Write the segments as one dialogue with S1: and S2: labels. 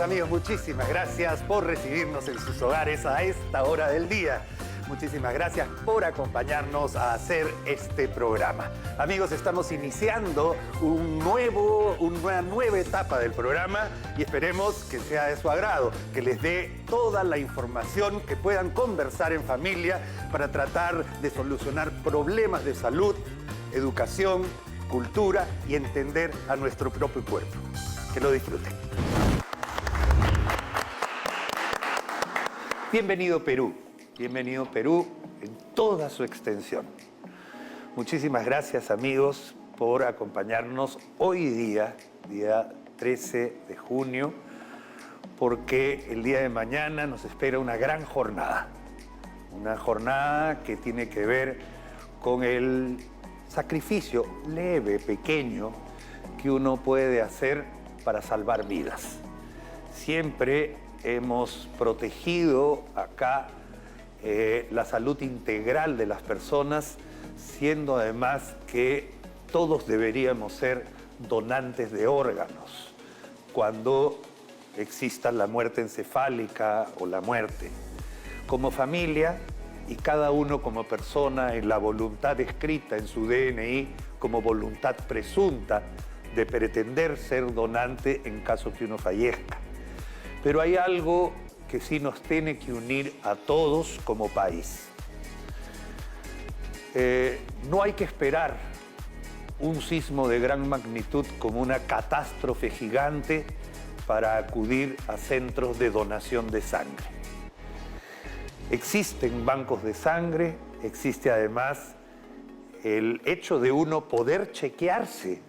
S1: amigos, muchísimas gracias por recibirnos en sus hogares a esta hora del día. Muchísimas gracias por acompañarnos a hacer este programa. Amigos, estamos iniciando una nueva etapa del programa y esperemos que sea de su agrado, que les dé toda la información que puedan conversar en familia para tratar de solucionar problemas de salud, educación, cultura y entender a nuestro propio cuerpo. Que lo disfruten. Bienvenido Perú. Bienvenido Perú en toda su extensión. Muchísimas gracias amigos por acompañarnos hoy día 13 de junio, porque el día de mañana nos espera una gran jornada. Una jornada que tiene que ver con el sacrificio leve, pequeño, que uno puede hacer para salvar vidas. Siempre hemos protegido acá la salud integral de las personas, siendo además que todos deberíamos ser donantes de órganos cuando exista la muerte encefálica o la muerte. Como familia y cada uno como persona en la voluntad escrita en su DNI como voluntad presunta de pretender ser donante en caso que uno fallezca. Pero hay algo que sí nos tiene que unir a todos como país. No hay que esperar un sismo de gran magnitud como una catástrofe gigante para acudir a centros de donación de sangre. Existen bancos de sangre, existe además el hecho de uno poder chequearse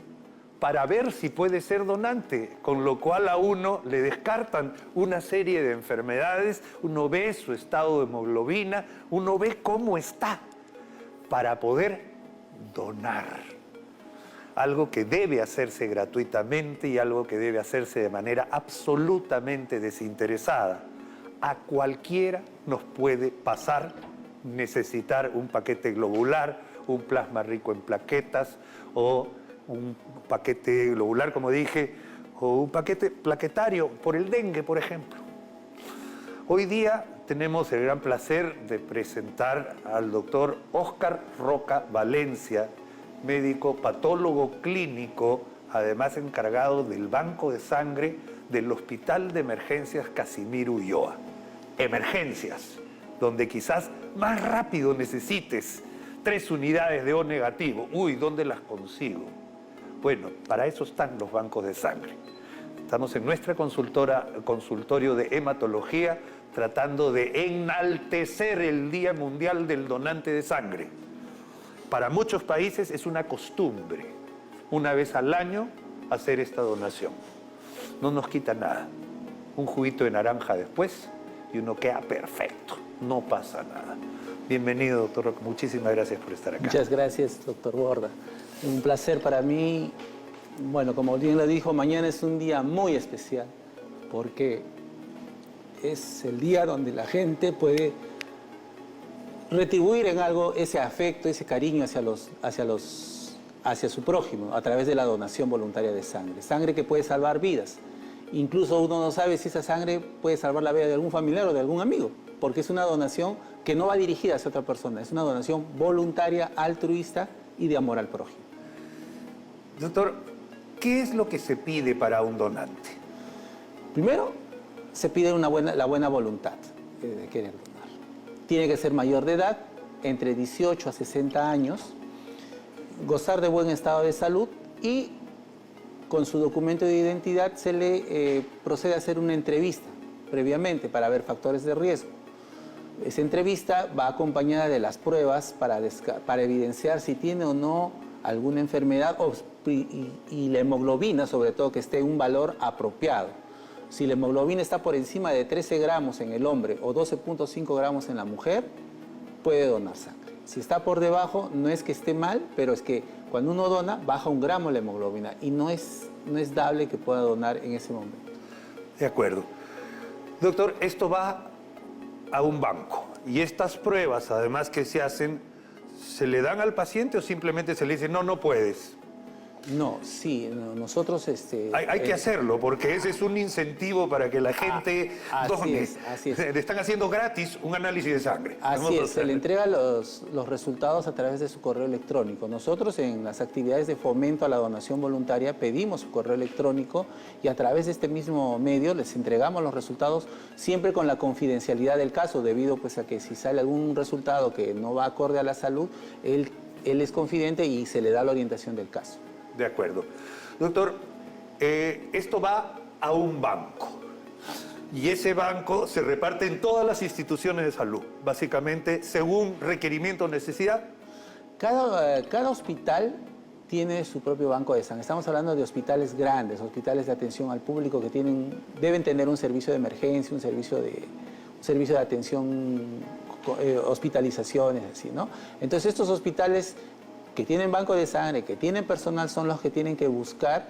S1: para ver si puede ser donante, con lo cual a uno le descartan una serie de enfermedades, uno ve su estado de hemoglobina, uno ve cómo está, para poder donar. Algo que debe hacerse gratuitamente y algo que debe hacerse de manera absolutamente desinteresada. A cualquiera nos puede pasar necesitar un paquete globular, un plasma rico en plaquetas o un paquete globular, como dije, o un paquete plaquetario por el dengue, por ejemplo. Hoy día tenemos el gran placer de presentar al doctor Óscar Roca Valencia, médico patólogo clínico, además encargado del Banco de Sangre del Hospital de Emergencias Casimiro Ulloa. Emergencias, donde quizás más rápido necesites 3 unidades de O negativo. Uy, ¿dónde las consigo? Bueno, para eso están los bancos de sangre. Estamos en nuestra consultorio de hematología tratando de enaltecer el Día Mundial del Donante de Sangre. Para muchos países es una costumbre, una vez al año, hacer esta donación. No nos quita nada. Un juguito de naranja después y uno queda perfecto. No pasa nada. Bienvenido, doctor Roca. Muchísimas gracias por estar acá.
S2: Muchas gracias, doctor Borda. Un placer para mí. Bueno, como bien lo dijo, mañana es un día muy especial porque es el día donde la gente puede retribuir en algo ese afecto, ese cariño hacia su prójimo a través de la donación voluntaria de sangre. Sangre que puede salvar vidas. Incluso uno no sabe si esa sangre puede salvar la vida de algún familiar o de algún amigo, porque es una donación que no va dirigida hacia otra persona, es una donación voluntaria, altruista y de amor al prójimo.
S1: Doctor, ¿qué es lo que se pide para un donante?
S2: Primero, se pide la buena voluntad de querer donar. Tiene que ser mayor de edad, entre 18 a 60 años, gozar de buen estado de salud y con su documento de identidad se le procede a hacer una entrevista previamente para ver factores de riesgo. Esa entrevista va acompañada de las pruebas para evidenciar si tiene o no alguna enfermedad y la hemoglobina, sobre todo, que esté en un valor apropiado. Si la hemoglobina está por encima de 13 gramos en el hombre o 12.5 gramos en la mujer, puede donar sangre. Si está por debajo, no es que esté mal, pero es que cuando uno dona, baja 1 gramo la hemoglobina y no es dable que pueda donar en ese momento.
S1: De acuerdo. Doctor, esto va a un banco y estas pruebas, además que se hacen, ¿se le dan al paciente o simplemente se le dice no puedes?
S2: No, sí, nosotros...
S1: Hay que hacerlo, porque ese es un incentivo para que la gente done.
S2: Así es.
S1: Le están haciendo gratis un análisis de sangre.
S2: Así es, se le entrega los resultados a través de su correo electrónico. Nosotros en las actividades de fomento a la donación voluntaria pedimos su correo electrónico y a través de este mismo medio les entregamos los resultados siempre con la confidencialidad del caso, debido pues a que si sale algún resultado que no va acorde a la salud, él es confidente y se le da la orientación del caso.
S1: De acuerdo. Doctor, esto va a un banco y ese banco se reparte en todas las instituciones de salud, básicamente según requerimiento o necesidad.
S2: Cada hospital tiene su propio banco de sangre. Estamos hablando de hospitales grandes, hospitales de atención al público que deben tener un servicio de emergencia, un servicio de atención, hospitalizaciones, así, ¿no? Entonces estos hospitales que tienen banco de sangre, que tienen personal, son los que tienen que buscar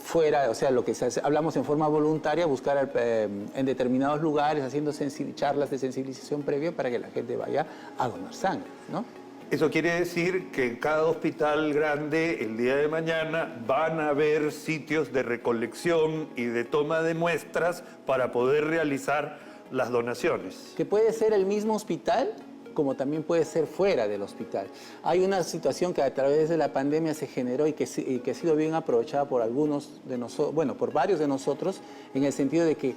S2: fuera, o sea, lo que hablamos en forma voluntaria, buscar en determinados lugares, haciendo charlas de sensibilización previa para que la gente vaya a donar sangre, ¿no?
S1: Eso quiere decir que en cada hospital grande, el día de mañana, van a haber sitios de recolección y de toma de muestras para poder realizar las donaciones.
S2: Que puede ser el mismo hospital, como también puede ser fuera del hospital. Hay una situación que a través de la pandemia se generó y que ha sido bien aprovechada por algunos de nosotros, bueno, por varios de nosotros, en el sentido de que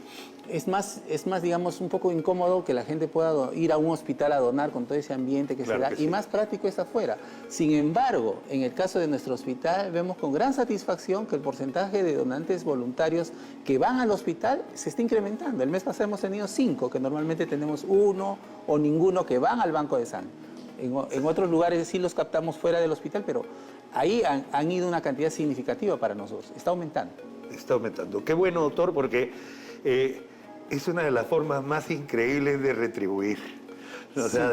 S2: es más, digamos, un poco incómodo que la gente pueda ir a un hospital a donar con todo ese ambiente que se da, y más práctico es afuera. Sin embargo, en el caso de nuestro hospital, vemos con gran satisfacción que el porcentaje de donantes voluntarios que van al hospital se está incrementando. El mes pasado hemos tenido 5, que normalmente tenemos 1 o ninguno que van al banco de sangre. En otros lugares sí los captamos fuera del hospital, pero ahí han ido una cantidad significativa para nosotros. Está aumentando.
S1: Está aumentando. Qué bueno, doctor, porque es una de las formas más increíbles de retribuir. O sea,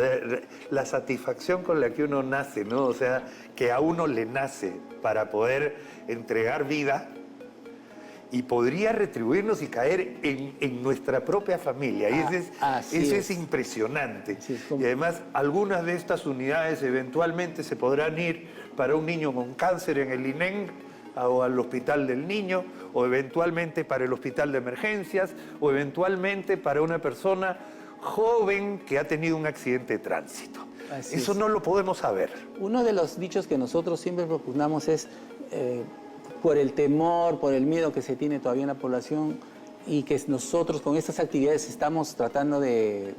S1: la satisfacción con la que uno nace, ¿no? O sea, que a uno le nace para poder entregar vida y podría retribuirnos y caer en nuestra propia familia. Y eso es impresionante. Y además, algunas de estas unidades eventualmente se podrán ir para un niño con cáncer en el INEN, o al hospital del niño, o eventualmente para el hospital de emergencias, o eventualmente para una persona joven que ha tenido un accidente de tránsito. Eso no lo podemos saber.
S2: Uno de los dichos que nosotros siempre propugnamos es, por el temor, por el miedo que se tiene todavía en la población, y que nosotros con estas actividades estamos tratando de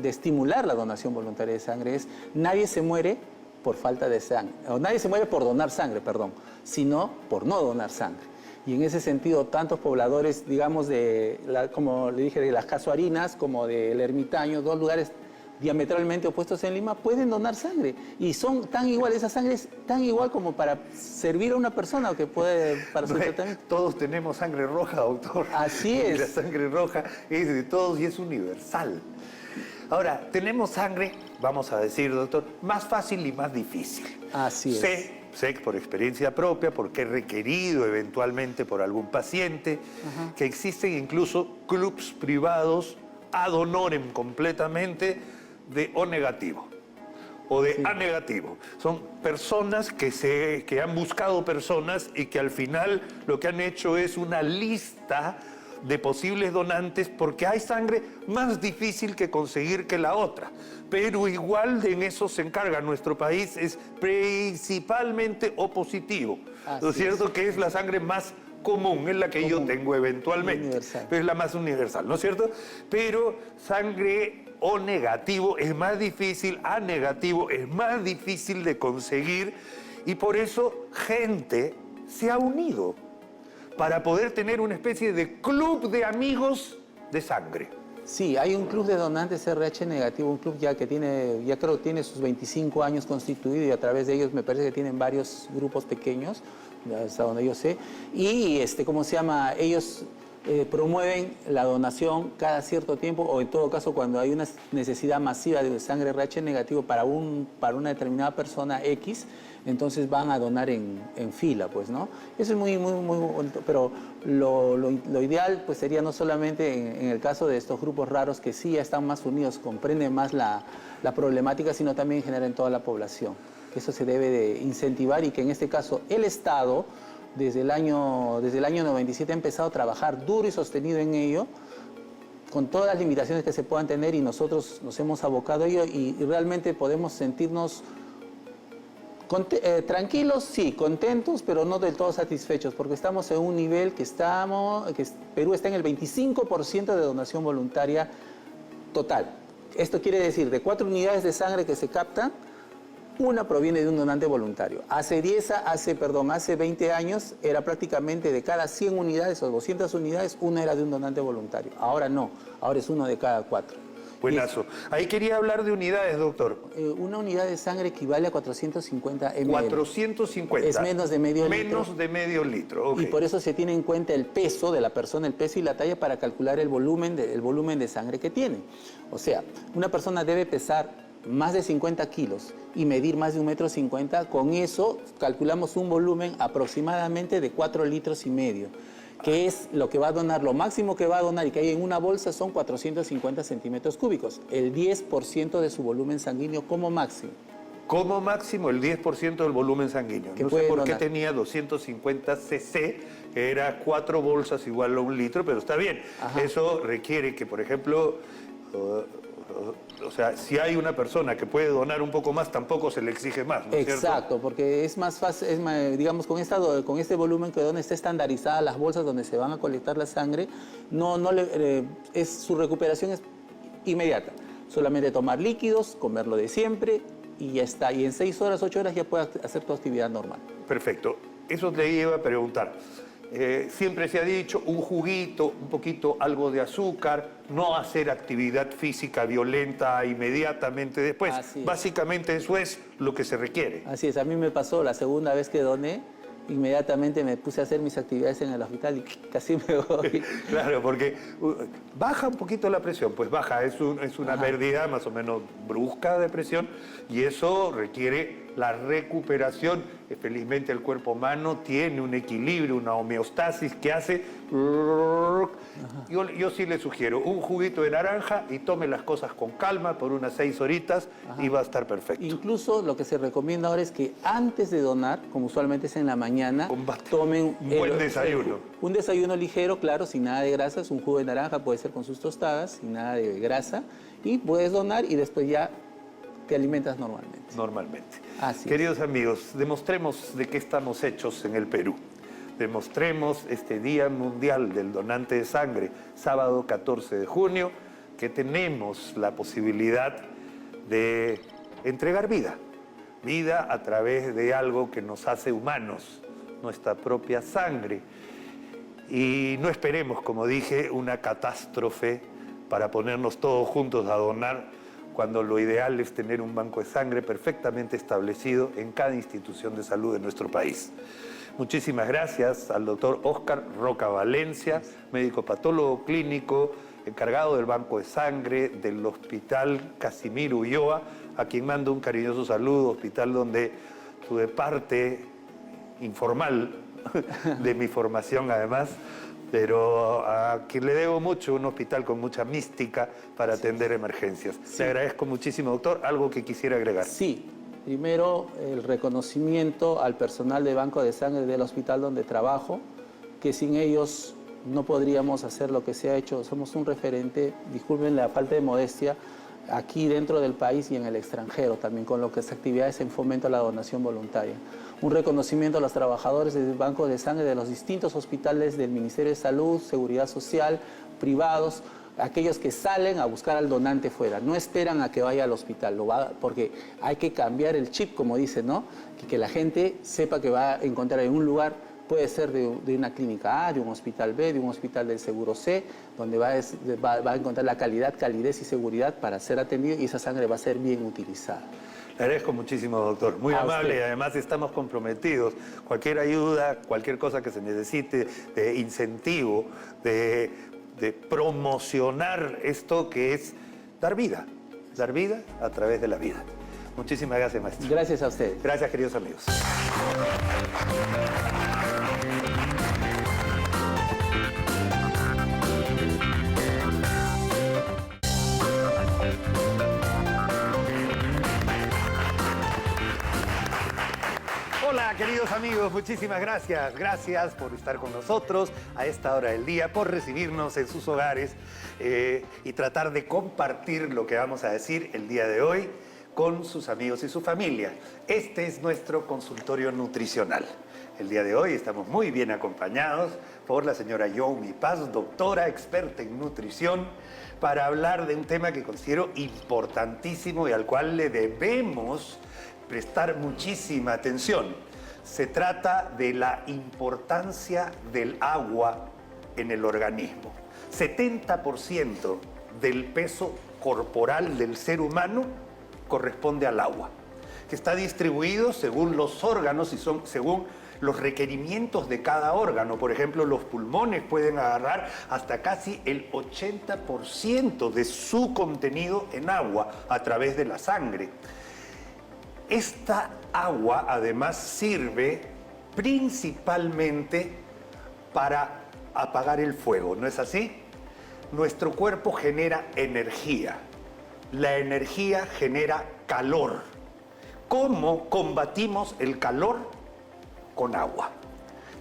S2: estimular la donación voluntaria de sangre, es nadie se muere por falta de sangre, o nadie se muere por donar sangre, perdón, sino por no donar sangre. Y en ese sentido, tantos pobladores, digamos, como le dije, de las Casuarinas, como del Ermitaño, 2 lugares diametralmente opuestos en Lima, pueden donar sangre. Y son tan iguales, esa sangre es tan igual como para servir a una persona o que puede para su tratamiento.
S1: Todos tenemos sangre roja, doctor.
S2: Así es.
S1: Y la sangre roja es de todos y es universal. Ahora, tenemos sangre, vamos a decir, doctor, más fácil y más difícil.
S2: Así es.
S1: Sé por experiencia propia, porque he requerido eventualmente por algún paciente, que existen incluso clubs privados ad honorem completamente de O negativo o de A negativo. Son personas que han buscado personas y que al final lo que han hecho es una lista de posibles donantes, porque hay sangre más difícil que conseguir que la otra. Pero igual en eso se encarga nuestro país, es principalmente O positivo. ¿No es cierto? Que es la sangre más común, es la que yo tengo eventualmente.
S2: Universal.
S1: Pero es la más universal, ¿no es cierto? Pero sangre O negativo es más difícil, A negativo es más difícil de conseguir, y por eso gente se ha unido para poder tener una especie de club de amigos de sangre.
S2: Sí, hay un club de donantes RH negativo, un club ya que creo que tiene sus 25 años constituido, y a través de ellos me parece que tienen varios grupos pequeños, hasta donde yo sé, y ¿cómo se llama? Ellos promueven la donación cada cierto tiempo, o en todo caso cuando hay una necesidad masiva de sangre RH negativo para una determinada persona X, entonces van a donar en fila, pues, ¿no? Eso es muy bonito, pero lo ideal pues sería no solamente en el caso de estos grupos raros que sí ya están más unidos, comprenden más la problemática, sino también en general en toda la población. que eso se debe de incentivar y que en este caso el Estado, desde el año 97, ha empezado a trabajar duro y sostenido en ello, con todas las limitaciones que se puedan tener, y nosotros nos hemos abocado a ello y realmente podemos sentirnos tranquilos, sí, contentos, pero no del todo satisfechos, porque estamos en un nivel Perú está en el 25% de donación voluntaria total. Esto quiere decir, de 4 unidades de sangre que se captan, una proviene de un donante voluntario. Hace 20 años era prácticamente de cada 100 unidades o 200 unidades, una era de un donante voluntario. Ahora no, ahora es uno de cada 4.
S1: Buenazo. Ahí quería hablar de unidades, doctor.
S2: Una unidad de sangre equivale a 450 ml.
S1: 450.
S2: Es menos de medio litro.
S1: Menos de medio litro, ok.
S2: Y por eso se tiene en cuenta el peso de la persona, el peso y la talla para calcular el volumen de sangre que tiene. O sea, una persona debe pesar más de 50 kilos y medir más de 1,50 m. Con eso calculamos un volumen aproximadamente de 4,5 litros, que es lo que va a donar, lo máximo que va a donar y que hay en una bolsa son 450 centímetros cúbicos, el 10% de su volumen sanguíneo como máximo.
S1: Como máximo el 10% del volumen sanguíneo. No sé por qué tenía 250 cc, que era 4 bolsas igual a 1 litro, pero está bien. Ajá. Eso requiere que, por ejemplo, o sea, si hay una persona que puede donar un poco más, tampoco se le exige más, ¿no es
S2: Exacto,
S1: cierto?
S2: porque es más fácil, digamos, con este volumen que dona está estandarizada las bolsas donde se van a colectar la sangre, su recuperación es inmediata. Solamente tomar líquidos, comerlo de siempre y ya está. Y en 6 horas, 8 horas ya puedes hacer tu actividad normal.
S1: Perfecto. Eso te iba a preguntar. Siempre se ha dicho un juguito, un poquito, algo de azúcar, no hacer actividad física violenta inmediatamente después. Básicamente eso es lo que se requiere.
S2: Así es, a mí me pasó la segunda vez que doné, inmediatamente me puse a hacer mis actividades en el hospital y casi me voy.
S1: Claro, porque baja un poquito la presión, pues baja, es una pérdida más o menos brusca de presión y eso requiere la recuperación. Felizmente el cuerpo humano tiene un equilibrio, una homeostasis que hace... Yo sí le sugiero un juguito de naranja y tome las cosas con calma por unas 6 horitas. Ajá. Y va a estar perfecto.
S2: Incluso lo que se recomienda ahora es que antes de donar, como usualmente es en la mañana, tomen
S1: un buen desayuno.
S2: Un desayuno ligero, claro, sin nada de grasas, un jugo de naranja puede ser con sus tostadas, sin nada de grasa, y puedes donar y después ya te alimentas normalmente.
S1: Normalmente.
S2: Así
S1: Queridos amigos, demostremos de qué estamos hechos en el Perú. Demostremos este Día Mundial del Donante de Sangre, sábado 14 de junio, que tenemos la posibilidad de entregar vida. Vida a través de algo que nos hace humanos, nuestra propia sangre. Y no esperemos, como dije, una catástrofe para ponernos todos juntos a donar, cuando lo ideal es tener un banco de sangre perfectamente establecido en cada institución de salud de nuestro país. Muchísimas gracias al doctor Óscar Roca Valencia, médico patólogo clínico, encargado del banco de sangre del Hospital Casimiro Ulloa, a quien mando un cariñoso saludo, hospital donde tuve parte informal de mi formación además, pero a quien le debo mucho, un hospital con mucha mística para atender emergencias. Sí. Le agradezco muchísimo, doctor. ¿Algo que quisiera agregar?
S2: Sí. Primero, el reconocimiento al personal de banco de sangre del hospital donde trabajo, que sin ellos no podríamos hacer lo que se ha hecho. Somos un referente, disculpen la falta de modestia, aquí dentro del país y en el extranjero también, con lo que es actividades en fomento a la donación voluntaria. Un reconocimiento a los trabajadores del banco de sangre de los distintos hospitales del Ministerio de Salud, Seguridad Social, privados, aquellos que salen a buscar al donante fuera, no esperan a que vaya al hospital, porque hay que cambiar el chip, como dicen, ¿no? Que la gente sepa que va a encontrar en un lugar, puede ser de una clínica A, de un hospital B, de un hospital del seguro C, donde va a encontrar la calidez y seguridad para ser atendido y esa sangre va a ser bien utilizada.
S1: Le agradezco muchísimo, doctor. Muy amable y además estamos comprometidos. Cualquier ayuda, cualquier cosa que se necesite de incentivo, de promocionar esto que es dar vida a través de la vida. Muchísimas gracias, maestro.
S2: Gracias a usted.
S1: Gracias, queridos amigos. queridos amigos, muchísimas gracias. Gracias por estar con nosotros a esta hora del día, por recibirnos en sus hogares y tratar de compartir lo que vamos a decir el día de hoy con sus amigos y su familia. Este es nuestro consultorio nutricional. El día de hoy estamos muy bien acompañados por la señora Yomi Paz, doctora experta en nutrición, para hablar de un tema que considero importantísimo y al cual le debemos prestar muchísima atención. Se trata de la importancia del agua en el organismo. 70% del peso corporal del ser humano corresponde al agua, que está distribuido según los órganos y según los requerimientos de cada órgano. Por ejemplo, los pulmones pueden agarrar hasta casi el 80% de su contenido en agua a través de la sangre. Esta agua además sirve principalmente para apagar el fuego, ¿no es así? Nuestro cuerpo genera energía. La energía genera calor. ¿Cómo combatimos el calor? Con agua.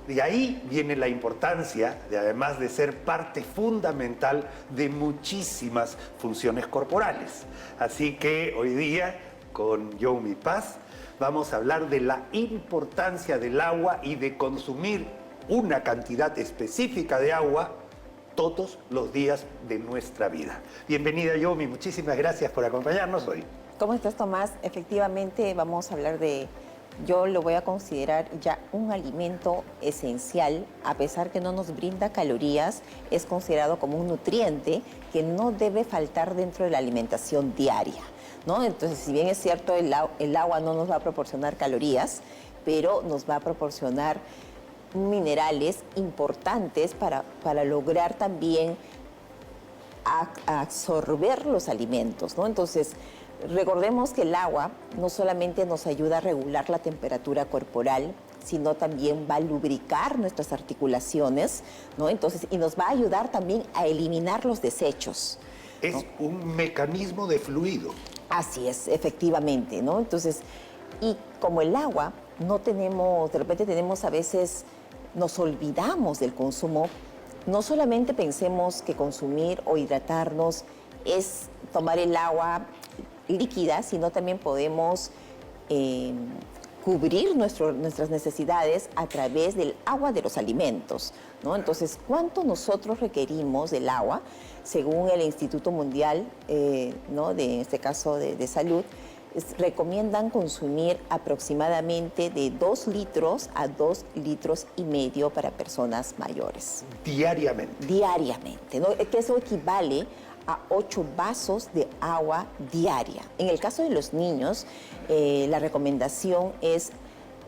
S1: De ahí viene la importancia de, además de ser parte fundamental de muchísimas funciones corporales. Así que hoy día, con Yomi Paz, vamos a hablar de la importancia del agua y de consumir una cantidad específica de agua todos los días de nuestra vida. Bienvenida, Yomi, muchísimas gracias por acompañarnos hoy.
S3: ¿Cómo estás, Tomás? Efectivamente, vamos a hablar de... Yo lo voy a considerar ya un alimento esencial, a pesar que no nos brinda calorías, es considerado como un nutriente que no debe faltar dentro de la alimentación diaria, ¿no? Entonces, si bien es cierto, el agua no nos va a proporcionar calorías, pero nos va a proporcionar minerales importantes para lograr también absorber los alimentos, ¿no? Entonces, recordemos que el agua no solamente nos ayuda a regular la temperatura corporal, sino también va a lubricar nuestras articulaciones, ¿no? Entonces, y nos va a ayudar también a eliminar los desechos, ¿no?
S1: Es un mecanismo de fluido.
S3: Así es, efectivamente, ¿no? Entonces, y como el agua no tenemos, de repente tenemos a veces, nos olvidamos del consumo, no solamente pensemos que consumir o hidratarnos es tomar el agua líquida, sino también podemos cubrir nuestras necesidades a través del agua de los alimentos, ¿no? Entonces, ¿cuánto nosotros requerimos del agua? Según el Instituto Mundial, ¿no? En este caso de salud, recomiendan consumir aproximadamente de 2 litros a 2 litros y medio para personas mayores.
S1: Diariamente.
S3: Diariamente, ¿no? Que eso equivale a 8 vasos de agua diaria. En el caso de los niños, la recomendación es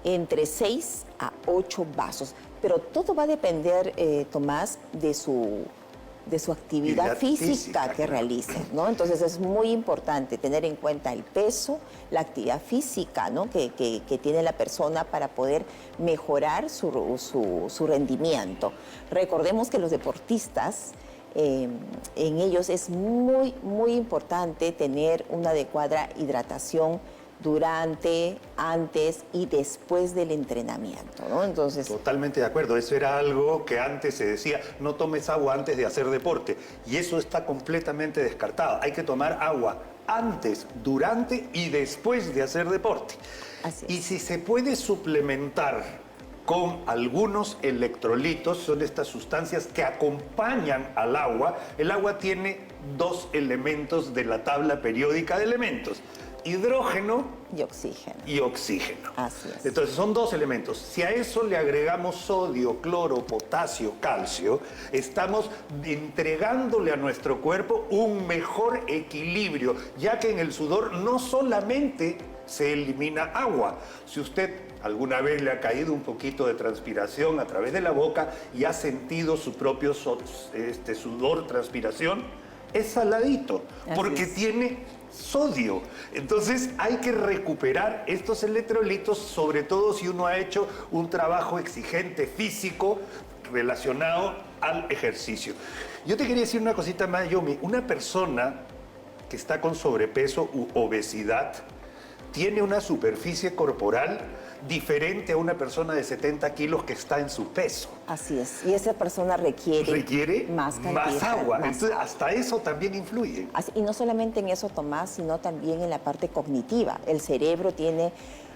S3: entre 6 a 8 vasos, pero todo va a depender, Tomás, de su actividad física que realicen, ¿no? Entonces es muy importante tener en cuenta el peso, la actividad física, ¿no? que tiene la persona para poder mejorar su rendimiento. Recordemos que los deportistas, en ellos es muy, muy importante tener una adecuada hidratación durante, antes y después del entrenamiento, ¿no? Entonces,
S1: totalmente de acuerdo. Eso era algo que antes se decía, no tomes agua antes de hacer deporte. Y eso está completamente descartado. Hay que tomar agua antes, durante y después de hacer deporte.
S3: Así es.
S1: Y si se puede suplementar con algunos electrolitos, son estas sustancias que acompañan al agua. El agua tiene 2 elementos de la tabla periódica de elementos: hidrógeno
S3: y oxígeno.
S1: Y oxígeno.
S3: Así es.
S1: Entonces son 2 elementos. Si a eso le agregamos sodio, cloro, potasio, calcio, estamos entregándole a nuestro cuerpo un mejor equilibrio, ya que en el sudor no solamente se elimina agua. Si usted alguna vez le ha caído un poquito de transpiración a través de la boca y ha sentido su propio sudor, transpiración, es saladito, porque tiene sodio. Entonces hay que recuperar estos electrolitos, sobre todo si uno ha hecho un trabajo exigente físico relacionado al ejercicio. Yo te quería decir una cosita más, Yomi. Una persona que está con sobrepeso u obesidad tiene una superficie corporal diferente a una persona de 70 kilos que está en su peso.
S3: Así es. Y esa persona requiere más
S1: agua.
S3: más
S1: Entonces, hasta eso también influye.
S3: Y no solamente en eso, Tomás, sino también en la parte cognitiva. El cerebro tiene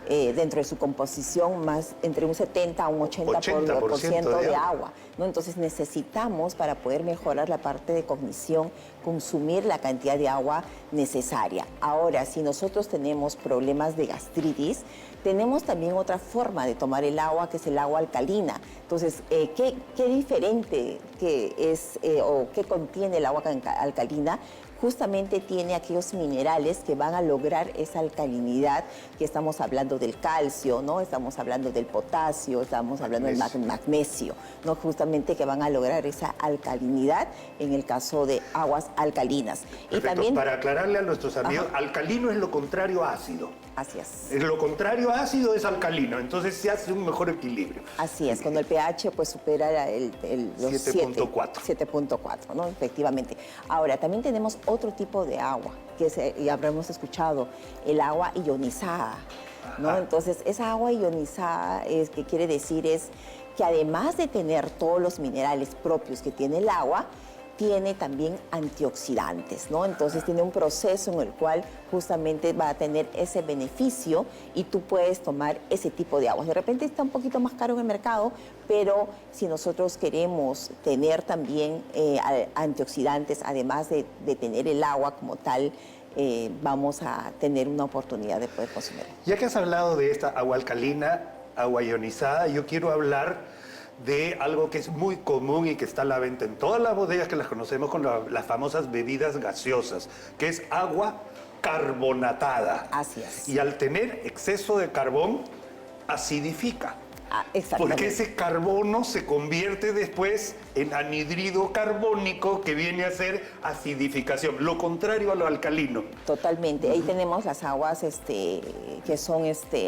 S3: dentro de su composición más entre un 70 a un 80% de agua, ¿no? Entonces necesitamos, para poder mejorar la parte de cognición, consumir la cantidad de agua necesaria. Ahora, si nosotros tenemos problemas de gastritis, tenemos también otra forma de tomar el agua, que es el agua alcalina. Entonces, ¿qué diferente que es o qué contiene el agua alcalina? Justamente tiene aquellos minerales que van a lograr esa alcalinidad, que estamos hablando del calcio, ¿no? Estamos hablando del potasio, estamos hablando del magnesio, ¿no? Justamente que van a lograr esa alcalinidad en el caso de aguas alcalinas.
S1: Perfecto. Y también, para aclararle a nuestros amigos, alcalino es lo contrario a ácido.
S3: Así es.
S1: Lo contrario a ácido es alcalino, entonces se hace un mejor equilibrio.
S3: Así es, cuando el pH pues supera los
S1: 7.4,
S3: ¿no? Efectivamente. Ahora, también tenemos otro tipo de agua, que ya habremos escuchado, el agua ionizada, ¿no? Entonces, esa agua ionizada, ¿qué quiere decir? Es que además de tener todos los minerales propios que tiene el agua, tiene también antioxidantes, ¿no? Entonces tiene un proceso en el cual justamente va a tener ese beneficio y tú puedes tomar ese tipo de agua. De repente está un poquito más caro en el mercado, pero si nosotros queremos tener también antioxidantes, además de tener el agua como tal, vamos a tener una oportunidad de poder consumir.
S1: Ya que has hablado de esta agua alcalina, agua ionizada, yo quiero hablar de algo que es muy común y que está a la venta en todas las bodegas que las conocemos con las famosas bebidas gaseosas, que es agua carbonatada.
S3: Así es.
S1: Y al tener exceso de carbón, acidifica.
S3: Exactamente.
S1: Porque ese carbono se convierte después en anhídrido carbónico, que viene a ser acidificación, lo contrario a lo alcalino.
S3: Totalmente. Ahí tenemos las aguas que son,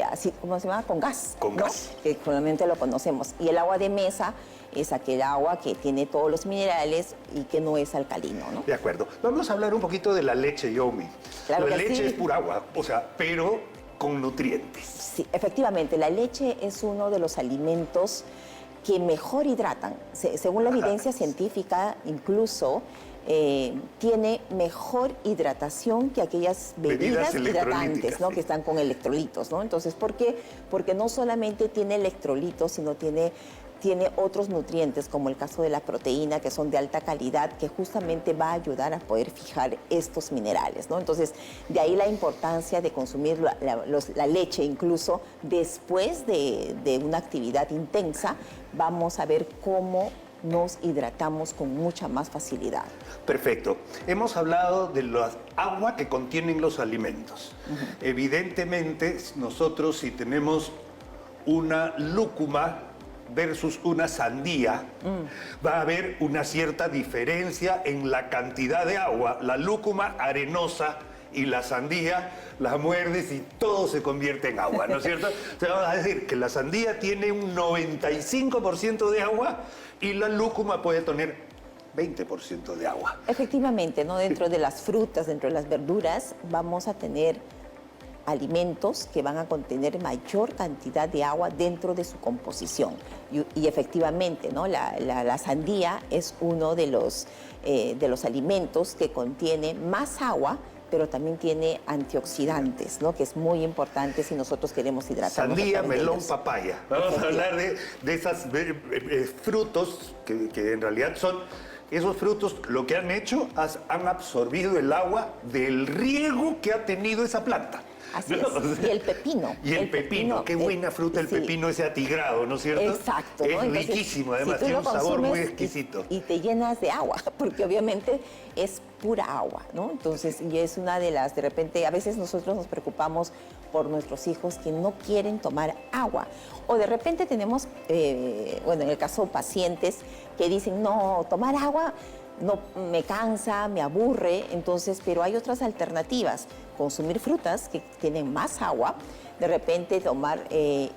S3: así, ¿cómo se llama? Con gas.
S1: Con gas.
S3: Que solamente lo conocemos. Y el agua de mesa es aquel agua que tiene todos los minerales y que no es alcalino, ¿no?
S1: De acuerdo. Vamos a hablar un poquito de la leche, Yomi.
S3: Claro,
S1: la
S3: que
S1: leche
S3: sí.
S1: es pura agua, pero con nutrientes.
S3: Sí, efectivamente, la leche es uno de los alimentos que mejor hidratan. Según la evidencia científica, incluso tiene mejor hidratación que aquellas bebidas hidratantes, ¿no? Que están con electrolitos, ¿no? Entonces, ¿por qué? Porque no solamente tiene electrolitos, sino tiene otros nutrientes, como el caso de la proteína, que son de alta calidad, que justamente va a ayudar a poder fijar estos minerales, ¿no? Entonces, de ahí la importancia de consumir la leche, incluso después de una actividad intensa, vamos a ver cómo nos hidratamos con mucha más facilidad.
S1: Perfecto. Hemos hablado de la agua que contienen los alimentos. Evidentemente, nosotros si tenemos una lúcuma versus una sandía, va a haber una cierta diferencia en la cantidad de agua. La lúcuma arenosa y la sandía la muerdes y todo se convierte en agua, ¿no es cierto? O sea, vamos a decir que la sandía tiene un 95% de agua y la lúcuma puede tener 20% de agua.
S3: Efectivamente, ¿no? Dentro de las frutas, dentro de las verduras, vamos a tener alimentos que van a contener mayor cantidad de agua dentro de su composición. Y efectivamente, ¿no? La sandía es uno de los alimentos que contiene más agua, pero también tiene antioxidantes, ¿no? Que es muy importante si nosotros queremos hidratarnos.
S1: Sandía, melón, papaya. Vamos a hablar de esos frutos que en realidad son... Esos frutos lo que han hecho, han absorbido el agua del riego que ha tenido esa planta.
S3: Así es. Y el pepino.
S1: Y el pepino, qué buena fruta el pepino ese atigrado, ¿no es cierto?
S3: Exacto.
S1: Es
S3: ¿no? Entonces,
S1: riquísimo, además,
S3: si
S1: tiene un sabor muy exquisito.
S3: Y te llenas de agua, porque obviamente es pura agua, ¿no? Entonces, y es una de las, de repente, a veces nosotros nos preocupamos por nuestros hijos que no quieren tomar agua. O de repente tenemos, bueno, en el caso pacientes que dicen, no, tomar agua no me cansa, me aburre, entonces, pero hay otras alternativas. Consumir frutas que tienen más agua, de repente tomar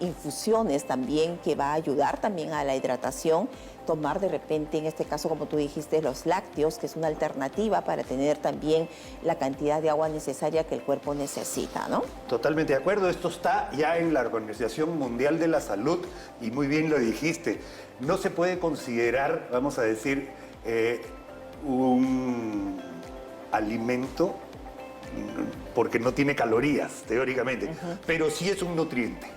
S3: infusiones también, que va a ayudar también a la hidratación, tomar de repente, en este caso, como tú dijiste, los lácteos, que es una alternativa para tener también la cantidad de agua necesaria que el cuerpo necesita, ¿no?
S1: Totalmente de acuerdo, esto está ya en la Organización Mundial de la Salud y muy bien lo dijiste. No se puede considerar, vamos a decir, un alimento porque no tiene calorías, teóricamente, pero sí es un nutriente.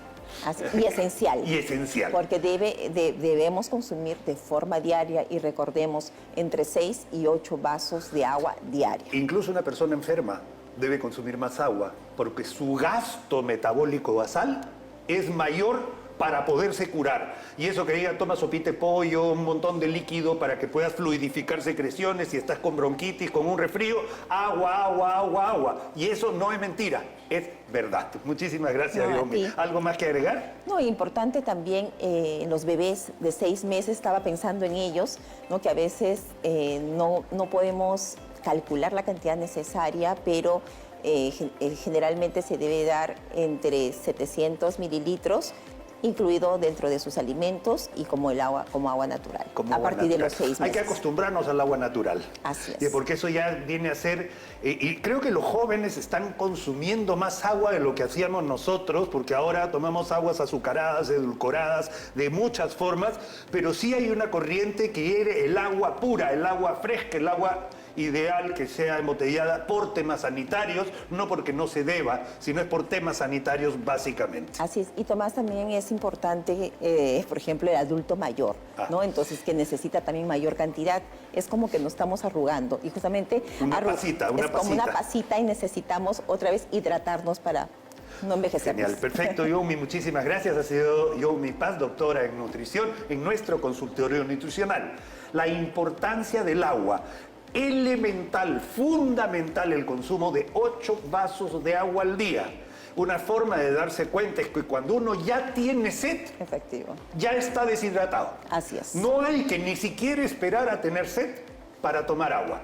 S3: Y esencial.
S1: Y esencial.
S3: Porque debemos consumir de forma diaria y recordemos entre 6 y 8 vasos de agua diaria.
S1: Incluso una persona enferma debe consumir más agua porque su gasto metabólico basal es mayor para poderse curar. Y eso que diga, toma sopita de pollo, un montón de líquido para que puedas fluidificar secreciones, si estás con bronquitis, con un resfrío, agua, agua, agua, agua. Y eso no es mentira, es verdad. Muchísimas gracias, Yomi. ¿Algo más que agregar?
S3: No, importante también en los bebés de 6 meses, estaba pensando en ellos, ¿no? Que a veces no podemos calcular la cantidad necesaria, pero generalmente se debe dar entre 700 mililitros, incluido dentro de sus alimentos y como el agua, como agua natural, a partir de los 6 meses.
S1: Hay que acostumbrarnos al agua natural.
S3: Así es.
S1: Porque eso ya viene a ser, y creo que los jóvenes están consumiendo más agua de lo que hacíamos nosotros, porque ahora tomamos aguas azucaradas, edulcoradas, de muchas formas, pero sí hay una corriente que quiere el agua pura, el agua fresca, el agua ideal que sea embotellada por temas sanitarios, no porque no se deba, sino es por temas sanitarios básicamente.
S3: Así es. Y Tomás, también es importante, por ejemplo, el adulto mayor, ¿no? Entonces, que necesita también mayor cantidad. Es como que nos estamos arrugando y justamente
S1: una pasita.
S3: Como una pasita y necesitamos otra vez hidratarnos para no envejecer.
S1: Genial, perfecto, Yomi, muchísimas gracias. Ha sido Yomi Paz, doctora en nutrición, en nuestro consultorio nutricional. La importancia del agua. Elemental, fundamental el consumo de 8 vasos de agua al día. Una forma de darse cuenta es que cuando uno ya tiene sed,
S3: efectivo,
S1: ya está deshidratado.
S3: Así es.
S1: No hay que ni siquiera esperar a tener sed para tomar agua.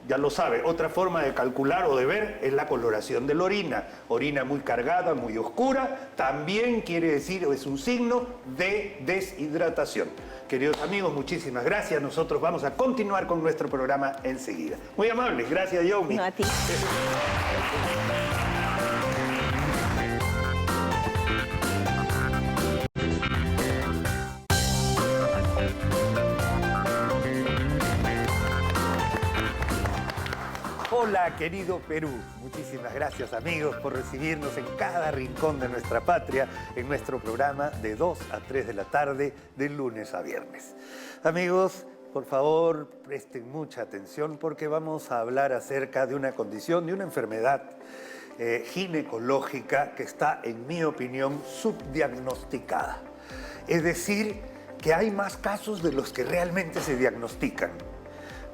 S1: Ya lo sabe, otra forma de calcular o de ver es la coloración de la orina. Orina muy cargada, muy oscura, también quiere decir, o es un signo de deshidratación. Queridos amigos, muchísimas gracias. Nosotros vamos a continuar con nuestro programa enseguida. Muy amables, gracias, Yomi.
S3: No, a ti.
S1: Hola, querido Perú. Muchísimas gracias, amigos, por recibirnos en cada rincón de nuestra patria en nuestro programa de 2 a 3 de la tarde, de lunes a viernes. Amigos, por favor, presten mucha atención porque vamos a hablar acerca de una condición, de una enfermedad ginecológica que está, en mi opinión, subdiagnosticada. Es decir, que hay más casos de los que realmente se diagnostican,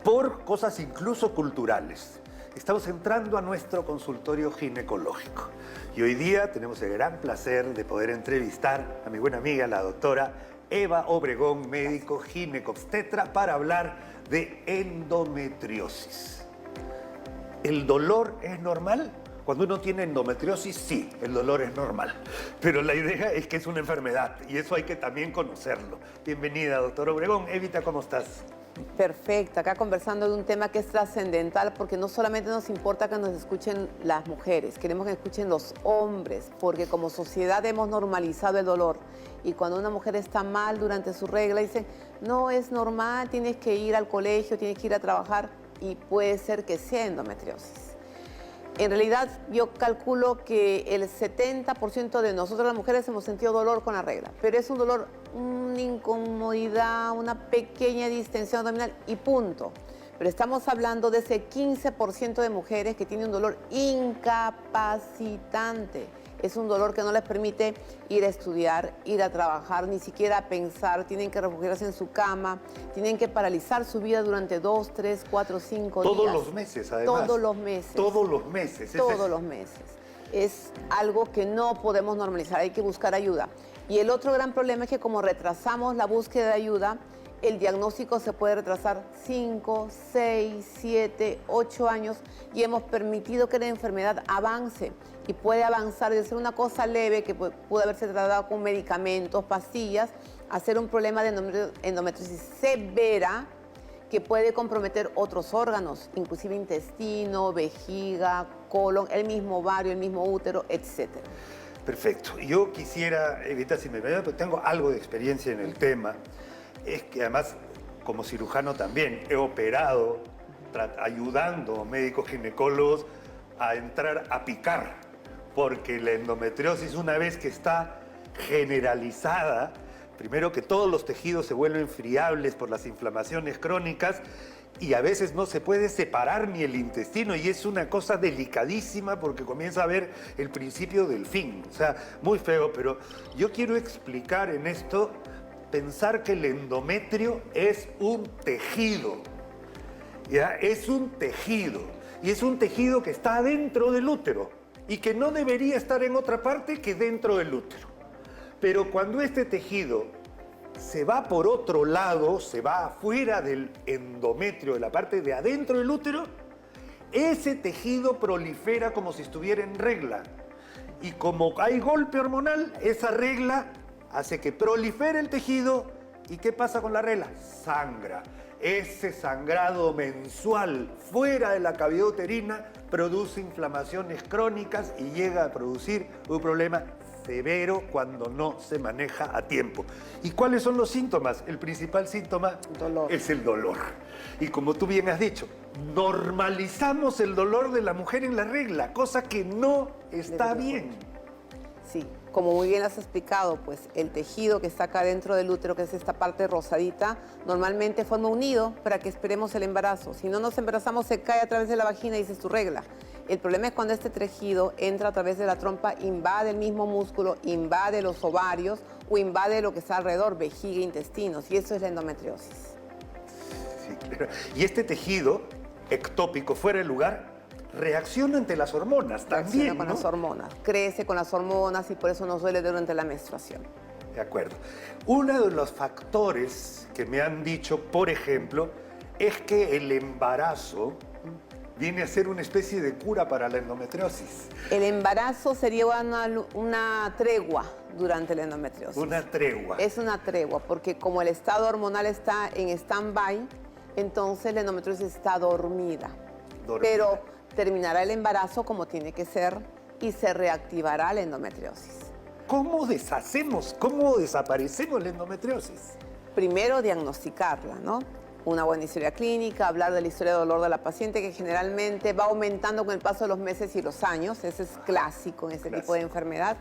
S1: por cosas incluso culturales. Estamos entrando a nuestro consultorio ginecológico y hoy día tenemos el gran placer de poder entrevistar a mi buena amiga, la doctora Eva Obregón, médico ginecobstetra, para hablar de endometriosis. ¿El dolor es normal? Cuando uno tiene endometriosis, sí, el dolor es normal. Pero la idea es que es una enfermedad y eso hay que también conocerlo. Bienvenida, doctora Obregón. Evita, ¿cómo estás?
S4: Perfecto, acá conversando de un tema que es trascendental porque no solamente nos importa que nos escuchen las mujeres, queremos que escuchen los hombres, porque como sociedad hemos normalizado el dolor y cuando una mujer está mal durante su regla dicen, no es normal, tienes que ir al colegio, tienes que ir a trabajar y puede ser que sea endometriosis. En realidad yo calculo que el 70% de nosotros las mujeres hemos sentido dolor con la regla, pero es un dolor, una incomodidad, una pequeña distensión abdominal y punto. Pero estamos hablando de ese 15% de mujeres que tienen un dolor incapacitante. Es un dolor que no les permite ir a estudiar, ir a trabajar, ni siquiera a pensar, tienen que refugiarse en su cama, tienen que paralizar su vida durante 2, 3, 4, 5 días.
S1: Todos los meses, además.
S4: Todos los meses.
S1: Todos los meses.
S4: Todos los meses. Es algo que no podemos normalizar, hay que buscar ayuda. Y el otro gran problema es que como retrasamos la búsqueda de ayuda, el diagnóstico se puede retrasar 5, 6, 7, 8 años y hemos permitido que la enfermedad avance y puede avanzar de ser una cosa leve que pudo haberse tratado con medicamentos, pastillas, a ser un problema de endometriosis severa que puede comprometer otros órganos, inclusive intestino, vejiga, colon, el mismo ovario, el mismo útero, etc.
S1: Perfecto. Yo quisiera, Evita, si me permite, porque tengo algo de experiencia en el tema, es que además, como cirujano también, he operado ayudando a médicos ginecólogos a entrar a picar, porque la endometriosis, una vez que está generalizada, primero que todos los tejidos se vuelven friables por las inflamaciones crónicas y a veces no se puede separar ni el intestino y es una cosa delicadísima porque comienza a ver el principio del fin. O sea, muy feo, pero yo quiero explicar en esto, pensar que el endometrio es un tejido. ¿Ya? Es un tejido y es un tejido que está dentro del útero y que no debería estar en otra parte que dentro del útero. Pero cuando este tejido se va por otro lado, se va afuera del endometrio, de la parte de adentro del útero, ese tejido prolifera como si estuviera en regla. Y como hay golpe hormonal, esa regla hace que prolifere el tejido. ¿Y qué pasa con la regla? Sangra. Ese sangrado mensual fuera de la cavidad uterina produce inflamaciones crónicas y llega a producir un problema severo cuando no se maneja a tiempo. ¿Y cuáles son los síntomas? El principal síntoma es el dolor. Y como tú bien has dicho, normalizamos el dolor de la mujer en la regla, cosa que no está bien.
S4: Sí, como muy bien has explicado, pues el tejido que está acá dentro del útero, que es esta parte rosadita, normalmente forma un nido para que esperemos el embarazo. Si no nos embarazamos, se cae a través de la vagina y esa es tu regla. El problema es cuando este tejido entra a través de la trompa, invade el mismo músculo, invade los ovarios o invade lo que está alrededor, vejiga, intestinos, y eso es la endometriosis.
S1: Sí, claro. Y este tejido ectópico fuera de lugar reacciona ante las hormonas también,
S4: Reacciona con
S1: ¿no?
S4: las hormonas, crece con las hormonas y por eso nos duele durante la menstruación.
S1: De acuerdo. Uno de los factores que me han dicho, por ejemplo, es que el embarazo viene a ser una especie de cura para la endometriosis.
S4: El embarazo sería una tregua durante la endometriosis.
S1: Una tregua.
S4: Es una tregua, porque como el estado hormonal está en stand-by, entonces la endometriosis está dormida. Pero terminará el embarazo como tiene que ser y se reactivará la endometriosis.
S1: ¿Cómo desaparecemos la endometriosis?
S4: Primero, diagnosticarla, ¿no? Una buena historia clínica, hablar de la historia de dolor de la paciente, que generalmente va aumentando con el paso de los meses y los años. Ese es clásico en este tipo de enfermedad.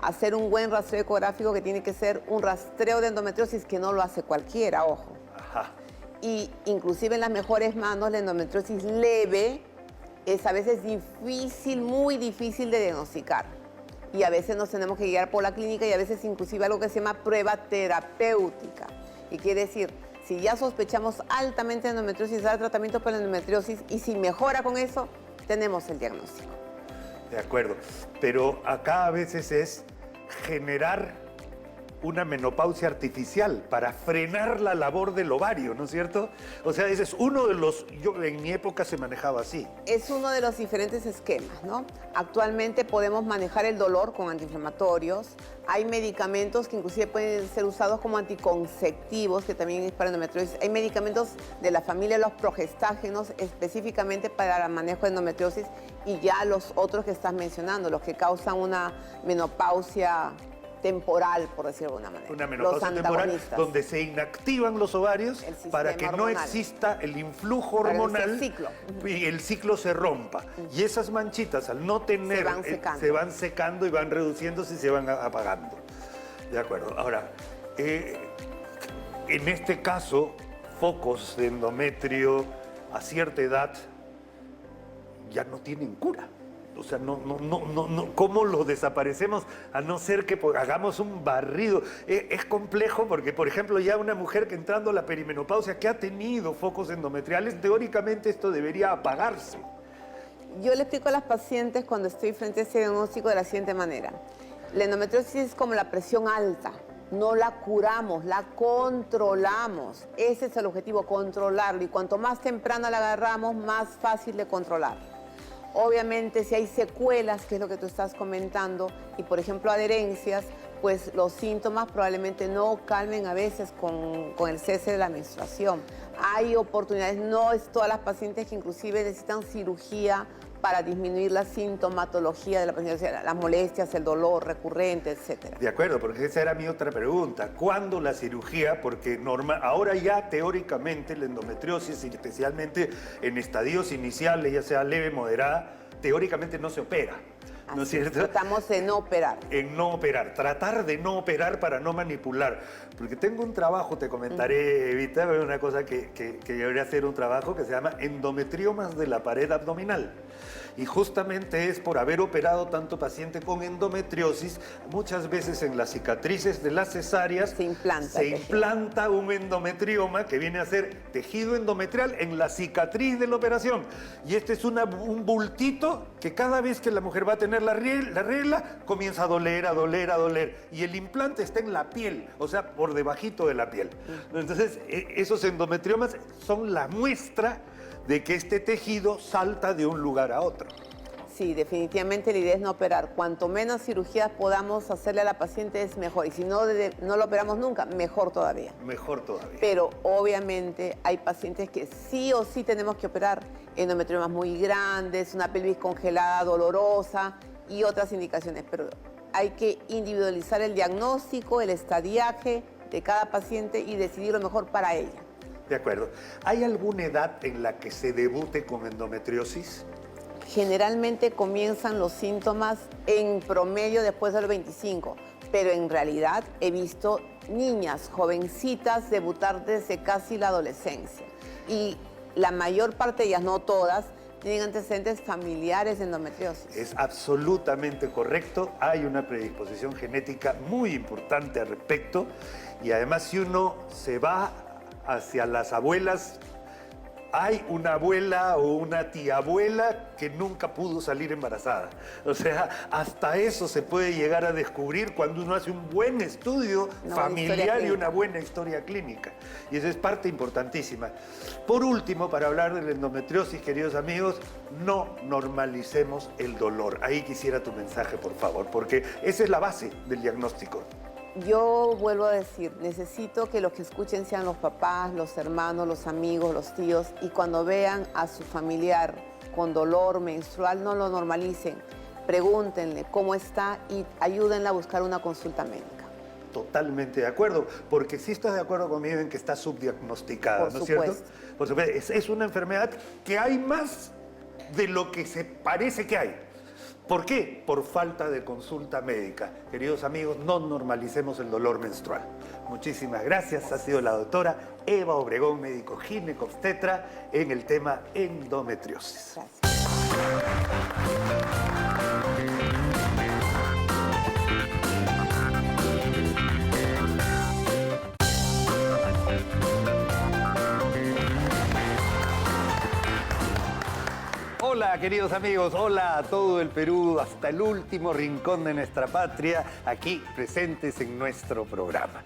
S4: Hacer un buen rastreo ecográfico, que tiene que ser un rastreo de endometriosis que no lo hace cualquiera, ojo.
S1: Ajá.
S4: Y inclusive en las mejores manos, la endometriosis leve es a veces difícil, muy difícil de diagnosticar. Y a veces nos tenemos que guiar por la clínica y a veces inclusive algo que se llama prueba terapéutica. Y quiere decir, si ya sospechamos altamente de endometriosis, dar tratamiento para la endometriosis y si mejora con eso, tenemos el diagnóstico.
S1: De acuerdo. Pero acá a veces es generar una menopausia artificial para frenar la labor del ovario, ¿no es cierto? O sea, ese es uno de los... Yo en mi época se manejaba así.
S4: Es uno de los diferentes esquemas, ¿no? Actualmente podemos manejar el dolor con antiinflamatorios. Hay medicamentos que inclusive pueden ser usados como anticonceptivos, que también es para endometriosis. Hay medicamentos de la familia de los progestágenos específicamente para el manejo de endometriosis y ya los otros que estás mencionando, los que causan una menopausia temporal, por decirlo de alguna manera.
S1: Una menopausia temporal donde se inactivan los ovarios para que no exista el influjo hormonal y el ciclo se rompa. Y esas manchitas, al no tener, se van secando y van reduciéndose y se van apagando. De acuerdo. Ahora, en este caso, focos de endometrio a cierta edad ya no tienen cura. O sea, ¿cómo lo desaparecemos? A no ser que hagamos un barrido. Es complejo porque, por ejemplo, ya una mujer que entrando a la perimenopausia, que ha tenido focos endometriales, teóricamente esto debería apagarse.
S4: Yo le explico a las pacientes cuando estoy frente a ese diagnóstico de la siguiente manera. La endometriosis es como la presión alta. no la curamos, la controlamos. Ese es el objetivo, controlarlo. Y cuanto más temprano la agarramos, más fácil de controlar. Obviamente, si hay secuelas, que es lo que tú estás comentando, y por ejemplo adherencias, pues los síntomas probablemente no calmen a veces con el cese de la menstruación. Hay oportunidades, no es todas las pacientes que inclusive necesitan cirugía para disminuir la sintomatología de la paciente, o sea, las molestias, el dolor recurrente, etc.
S1: De acuerdo, porque esa era mi otra pregunta. ¿Cuándo la cirugía? Porque ahora ya teóricamente la endometriosis, especialmente en estadios iniciales, ya sea leve, moderada, teóricamente no se opera. ¿No es cierto?
S4: Tratamos de no operar.
S1: En no operar, tratar de no operar para no manipular. Porque tengo un trabajo, te comentaré, Evita, una cosa que debería hacer un trabajo que se llama endometriomas de la pared abdominal. Y justamente es por haber operado tanto paciente con endometriosis, muchas veces en las cicatrices de las cesáreas
S4: se
S1: implanta un endometrioma que viene a ser tejido endometrial en la cicatriz de la operación. Y este es un bultito que cada vez que la mujer va a tener la regla, comienza a doler, a doler, a doler. Y el implante está en la piel, o sea, por debajito de la piel. Entonces, esos endometriomas son la muestra de que este tejido salta de un lugar a otro.
S4: Sí, definitivamente la idea es no operar. Cuanto menos cirugías podamos hacerle a la paciente es mejor. Y si no lo operamos nunca, mejor todavía.
S1: Mejor todavía.
S4: Pero obviamente hay pacientes que sí o sí tenemos que operar. Endometriomas muy grandes, una pelvis congelada, dolorosa y otras indicaciones. Pero hay que individualizar el diagnóstico, el estadiaje de cada paciente y decidir lo mejor para ella.
S1: De acuerdo. ¿Hay alguna edad en la que se debute con endometriosis?
S4: Generalmente comienzan los síntomas en promedio después de los 25, pero en realidad he visto niñas, jovencitas, debutar desde casi la adolescencia. Y la mayor parte de ellas, no todas, tienen antecedentes familiares de endometriosis.
S1: Es absolutamente correcto. Hay una predisposición genética muy importante al respecto. Y además, si uno se va hacia las abuelas, hay una abuela o una tía abuela que nunca pudo salir embarazada. O sea, hasta eso se puede llegar a descubrir cuando uno hace un buen estudio familiar y una buena historia clínica. Y esa es parte importantísima. Por último, para hablar de la endometriosis, queridos amigos, no normalicemos el dolor. Ahí quisiera tu mensaje, por favor, porque esa es la base del diagnóstico.
S4: Yo vuelvo a decir, necesito que los que escuchen sean los papás, los hermanos, los amigos, los tíos, y cuando vean a su familiar con dolor menstrual, no lo normalicen. Pregúntenle cómo está y ayúdenla a buscar una consulta médica.
S1: Totalmente de acuerdo, porque sí estás de acuerdo conmigo en que está subdiagnosticada, ¿no es cierto? Por supuesto. Es una enfermedad que hay más de lo que se parece que hay. ¿Por qué? Por falta de consulta médica. Queridos amigos, no normalicemos el dolor menstrual. Muchísimas gracias. Ha sido la doctora Eva Obregón, médico ginecobstetra, en el tema endometriosis.
S4: Gracias.
S1: Hola, queridos amigos, hola a todo el Perú, hasta el último rincón de nuestra patria, aquí presentes en nuestro programa.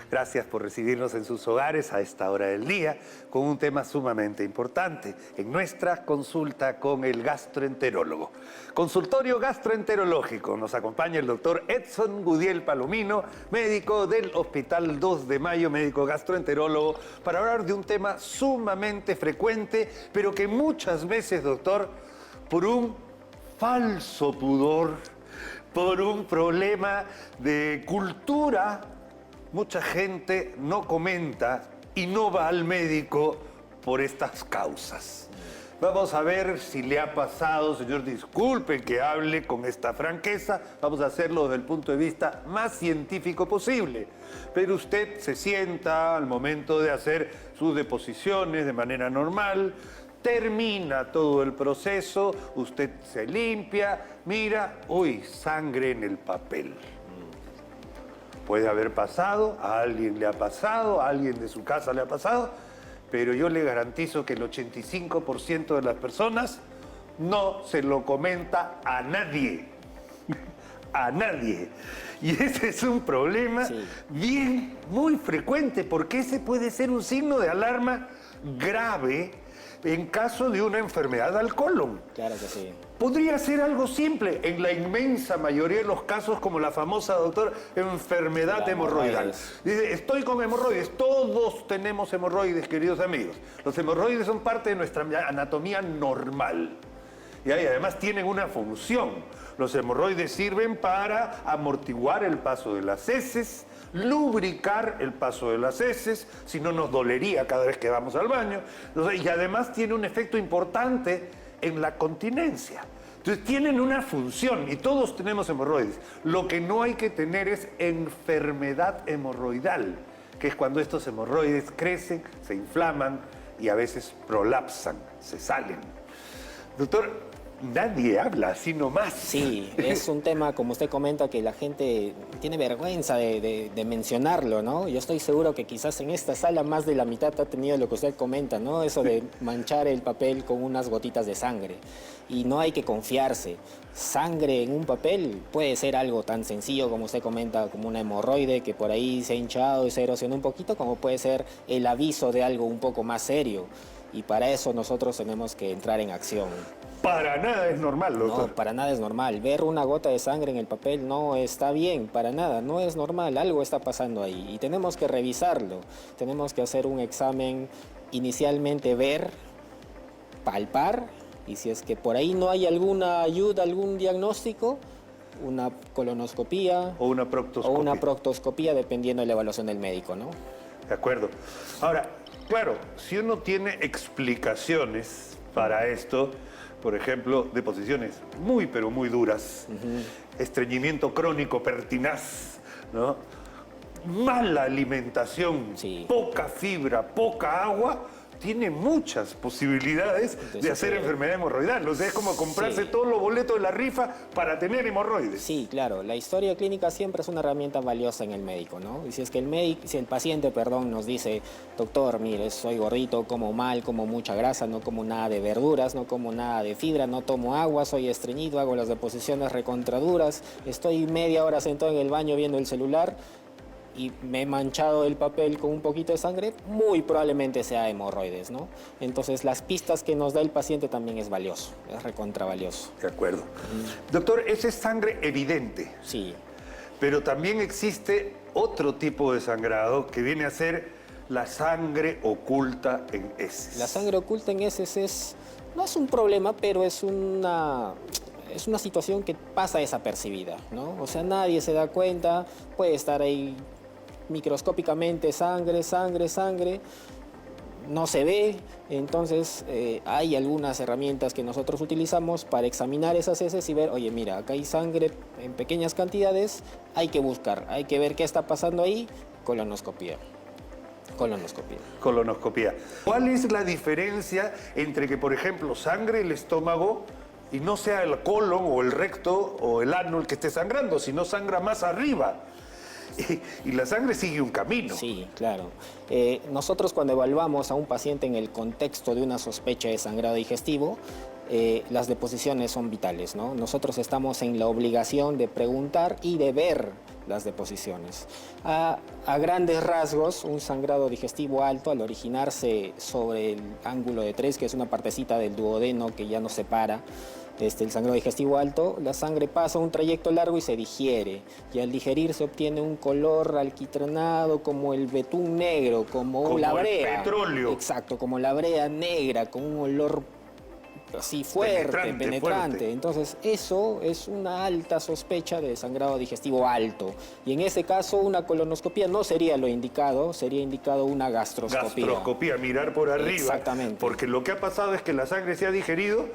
S1: Gracias por recibirnos en sus hogares a esta hora del día con un tema sumamente importante en nuestra consulta con el gastroenterólogo. Consultorio gastroenterológico. Nos acompaña el doctor Edson Gudiel Palomino, médico del Hospital 2 de Mayo, médico gastroenterólogo, para hablar de un tema sumamente frecuente, pero que muchas veces, doctor, por un falso pudor, por un problema de cultura, mucha gente no comenta y no va al médico por estas causas. Vamos a ver si le ha pasado, señor, disculpe que hable con esta franqueza, vamos a hacerlo desde el punto de vista más científico posible. Pero usted se sienta al momento de hacer sus deposiciones de manera normal, termina todo el proceso, usted se limpia, mira, uy, sangre en el papel. Puede haber pasado, a alguien le ha pasado, a alguien de su casa le ha pasado, pero yo le garantizo que el 85% de las personas no se lo comenta a nadie. a nadie. Y ese es un problema muy frecuente, porque ese puede ser un signo de alarma grave en caso de una enfermedad al colon.
S5: Claro que sí.
S1: Podría ser algo simple, en la inmensa mayoría de los casos, como la famosa, doctor, enfermedad
S5: La
S1: hemorroidal.
S5: hemorroides.
S1: Dice, estoy con hemorroides. Todos tenemos hemorroides, queridos amigos. Los hemorroides son parte de nuestra anatomía normal. Y además tienen una función. Los hemorroides sirven para amortiguar el paso de las heces, lubricar el paso de las heces, si no nos dolería cada vez que vamos al baño. Y además tiene un efecto importante en la continencia. Entonces tienen una función y todos tenemos hemorroides. Lo que no hay que tener es enfermedad hemorroidal, que es cuando estos hemorroides crecen, se inflaman y a veces prolapsan, se salen. Doctor, nadie habla así nomás.
S5: Sí, es un tema, como usted comenta, que la gente tiene vergüenza de mencionarlo, ¿no? Yo estoy seguro que quizás en esta sala más de la mitad ha tenido lo que usted comenta, ¿no? Eso de manchar el papel con unas gotitas de sangre. Y no hay que confiarse. Sangre en un papel puede ser algo tan sencillo como usted comenta, como una hemorroide que por ahí se ha hinchado y se erosiona un poquito, como puede ser el aviso de algo un poco más serio. Y para eso nosotros tenemos que entrar en acción.
S1: Para nada es normal, doctor.
S5: No, para nada es normal. Ver una gota de sangre en el papel no está bien, para nada, no es normal, algo está pasando ahí y tenemos que revisarlo. Tenemos que hacer un examen, inicialmente ver, palpar, y si es que por ahí no hay alguna ayuda, algún diagnóstico, una colonoscopía
S1: O una proctoscopia.
S5: o una proctoscopía, dependiendo de la evaluación del médico, ¿no?
S1: De acuerdo. Ahora, claro, si uno tiene explicaciones para esto, por ejemplo, deposiciones muy, pero muy duras, estreñimiento crónico pertinaz, ¿no? Mala alimentación,
S5: Sí.
S1: poca fibra, poca agua, tiene muchas posibilidades de hacer enfermedad hemorroidal. O sea, es como comprarse
S5: Sí.
S1: todos los boletos de la rifa para tener hemorroides.
S5: Sí, claro. La historia clínica siempre es una herramienta valiosa en el médico, ¿no? Y si es que si el paciente, nos dice, doctor, mire, soy gordito, como mal, como mucha grasa, no como nada de verduras, no como nada de fibra, no tomo agua, soy estreñido, hago las deposiciones recontraduras, estoy media hora sentado en el baño viendo el celular y me he manchado el papel con un poquito de sangre, muy probablemente sea hemorroides, ¿no? Entonces, las pistas que nos da el paciente también es valioso, es recontravalioso.
S1: De acuerdo. Doctor, esa es sangre evidente.
S5: Sí.
S1: Pero también existe otro tipo de sangrado que viene a ser la sangre oculta en heces.
S5: La sangre oculta en heces no es un problema, pero es una situación que pasa desapercibida, ¿no? O sea, nadie se da cuenta, puede estar ahí microscópicamente sangre, no se ve. Entonces hay algunas herramientas que nosotros utilizamos para examinar esas heces y ver, oye, mira, acá hay sangre en pequeñas cantidades, hay que buscar, hay que ver qué está pasando ahí, colonoscopía.
S1: Colonoscopía. ¿Cuál es la diferencia entre que, por ejemplo, sangre el estómago y no sea el colon o el recto o el ano el que esté sangrando, sino sangra más arriba? Y la sangre sigue un camino.
S5: Sí, claro. Nosotros cuando evaluamos a un paciente en el contexto de una sospecha de sangrado digestivo, las deposiciones son vitales, ¿no? Nosotros estamos en la obligación de preguntar y de ver las deposiciones. A grandes rasgos, un sangrado digestivo alto, al originarse sobre el ángulo de 3, que es una partecita del duodeno que ya nos separa, el sangrado digestivo alto, la sangre pasa un trayecto largo y se digiere. Y al digerir se obtiene un color alquitranado, como el betún negro, como la brea.
S1: El petróleo.
S5: Exacto, como la brea negra, con un olor así fuerte, penetrante. Entonces, eso es una alta sospecha de sangrado digestivo alto. Y en ese caso, una colonoscopía no sería lo indicado, sería indicado una gastroscopía.
S1: Gastroscopía, mirar por arriba.
S5: Exactamente.
S1: Porque lo que ha pasado es que la sangre se ha digerido